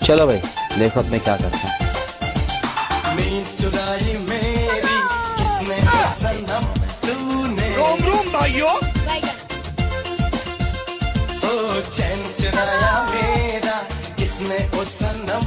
चलो भाई देखो अब मैं क्या करता हूँ। नींद चुराई मेरी किसने ओ सनम तूने, रोम रोम भाइयों। ओ चैन चुराया मेरा किसने ओ सनम